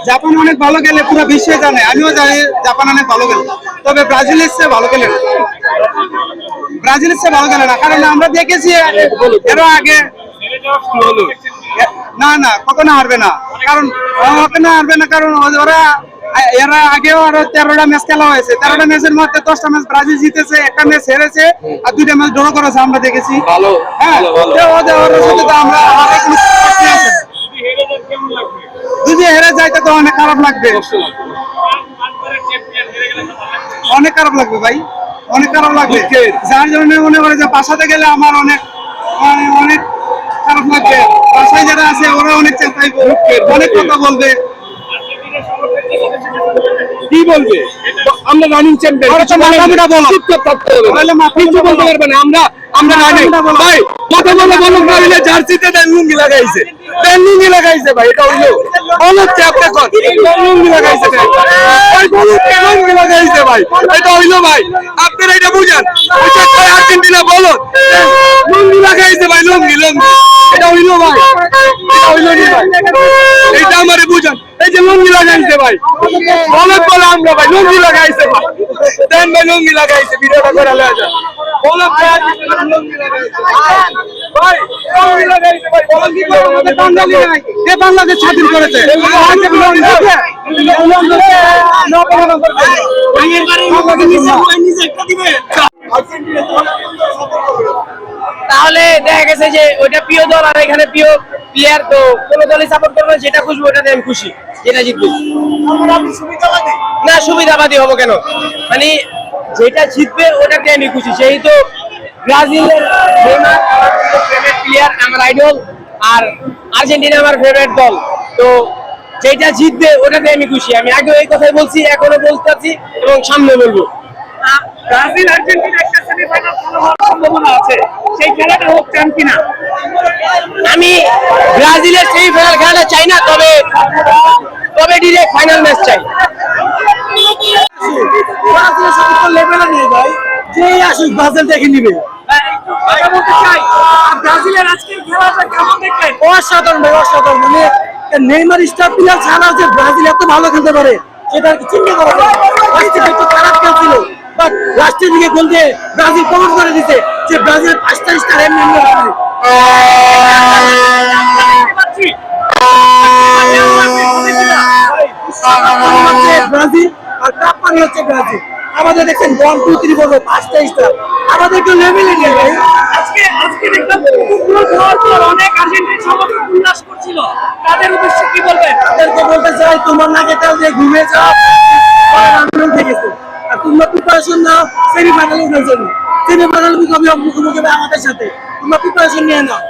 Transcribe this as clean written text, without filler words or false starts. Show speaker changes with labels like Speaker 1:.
Speaker 1: Japan অনেক ভালো খেলে, পুরো বিশ্বে জানে, আমিও জানি জাপান অনেক ভালো খেলে, তবে ব্রাজিলের চেয়ে ভালো খেলে না। ব্রাজিলের চেয়ে ভালো খেলে না, কারণ আমরা দেখেছি এর আগে। না না, কখনো হারবে না, কারণ কখনো হারবে না, কারণ ওরা এর আগেও আরো 13টা ম্যাচ খেলা হয়েছে, 13টা ম্যাচের মধ্যে 10টা ম্যাচ ব্রাজিল জিতেছে, একটা ম্যাচ হেরেছে, আর 2টা ম্যাচ ড্র করেছে, আমরা দেখেছি। হ্যাঁ, ওদের সাথে তো আমরা যদি হেরে যাইতে তো অনেক খারাপ লাগবে, অনেক খারাপ লাগবে ভাই, অনেক খারাপ লাগবে। যার জন্য মনে করে যে বাসাতে গেলে আমার অনেক অনেক খারাপ লাগবে। বাসায় যারা আছে ওরা অনেক চেঁচাইবে, অনেক কথা বলবে।
Speaker 2: কি বলবে? আমরা রানিং চ্যাম্পিয়ন, কিছু বলতে পারবে না। আমরা রানিং ভাই, কথা বলে বলো পারলে জার্সিতে দেন লুঙ্গি লাগাইছে, দেন লুঙ্গি লাগাইছে ভাই, এটা হইলো বলুন চ্যাপটা কর, লুঙ্গি লাগাইছে ভাই, বলুন লুঙ্গি লাগাইছে ভাই, এটা হইলো ভাই, আপনারা এটা বুঝেন। ওইটা কয় আর্জেন্টিনা বলো লুঙ্গি লাগাইছে ভাই, লুঙ্গি লুঙ্গি, এটা হইলো ভাই, এটা হইলো নি ভাই, এইটা আমারে বুঝেন। এই যে লুঙ্গি লাগাইছে ভাই, বলে বলে আমরা ভাই লুঙ্গি লাগাইছে ভাই, দেন ভাই লুঙ্গি লাগাইছে, ভিডিওটা করে লয়ে যান, বলে ভাই লুঙ্গি লাগাইছে ভাই, লুঙ্গি লাগাইছে ভাই, বলে কি করে বাঙালি নাই, এ বাংলাদেশ স্বাধীন করেছে,
Speaker 3: তাহলে দেখা গেছে যে ওইটা প্রিয় দল আর এখানে প্রিয় প্লেয়ার, তো কোন দলই সাপোর্ট করবে, যেটা খুশি ওটাতে আমি খুশি, যেটা জিতবে। না, সুবিধাবাদী হবো কেন, মানে যেটা জিতবে ওটাতে আমি খুশি। সেই তো ব্রাজিলের নেইমার আমার ফেভারিট প্লেয়ার, আমার আইডল, আর আর্জেন্টিনা আমার ফেভারিট দল, তো যেটা জিতবে ওটাতে আমি খুশি। আমি আগে এই কথাই বলছি, এখনো বলতে চাচ্ছি এবং সামনে বলবো।
Speaker 4: ব্রাজিল আর্জেন্টিনা একটা সেমিফাইনাল খেলা হওয়ার সম্ভাবনা আছে, সেই খেলাটা হোক চান কিনা?
Speaker 3: আমি ব্রাজিলের সেমিফাইনাল খেলাটা চাই না, তবে তবে ডিরেক্ট ফাইনাল ম্যাচ চাই।
Speaker 4: লেভেলে নেই ভাই, যে আসুক ব্রাজিল দেখে নিবে। কথা বলতে চাই, আর ব্রাজিলের আজকের খেলাটা কেমন দেখলেন?
Speaker 5: অসাধারণ ভাই, অসাধারণ। মানে নেইমার স্টার প্লেয়ার ছাড়াও যে ব্রাজিল এত ভালো খেলতে পারে সেটা আর কি চিন্তা করা যায়। ফার্স্টে একটু খারাপ খেলছিল, বাট লাস্টের দিকে গোল দিয়ে ব্রাজিল প্রমাণ করে দিতে যে ব্রাজিলের 5টা স্টার এমনি এমনি হবে। ব্রাজিল আর কাপ পানি হচ্ছে ব্রাজিল। আমাদের দেখছেন 1 2 3 4 5টা স্টার, আমাদেরকে লেভেলে নিয়ে ভাই।
Speaker 4: আজকে দেখলাম অনেক আর্জেন্টিনা সমর্থক উল্লাস করছিল, তাদের উদ্দেশ্যে কি বলবেন?
Speaker 5: তাদেরকে বলতে চাই, তোমার নাকে তেল দিয়ে ঘুমিয়ে যাও, আন্দোলন থেকেছে, আর তোমরা প্রিপারেশন নাও সেমিফাইনালে উঠার জন্য। সেমিফাইনাল মুখোমুখি আমাদের সাথে, তোমরা প্রিপারেশন নিয়ে নাও।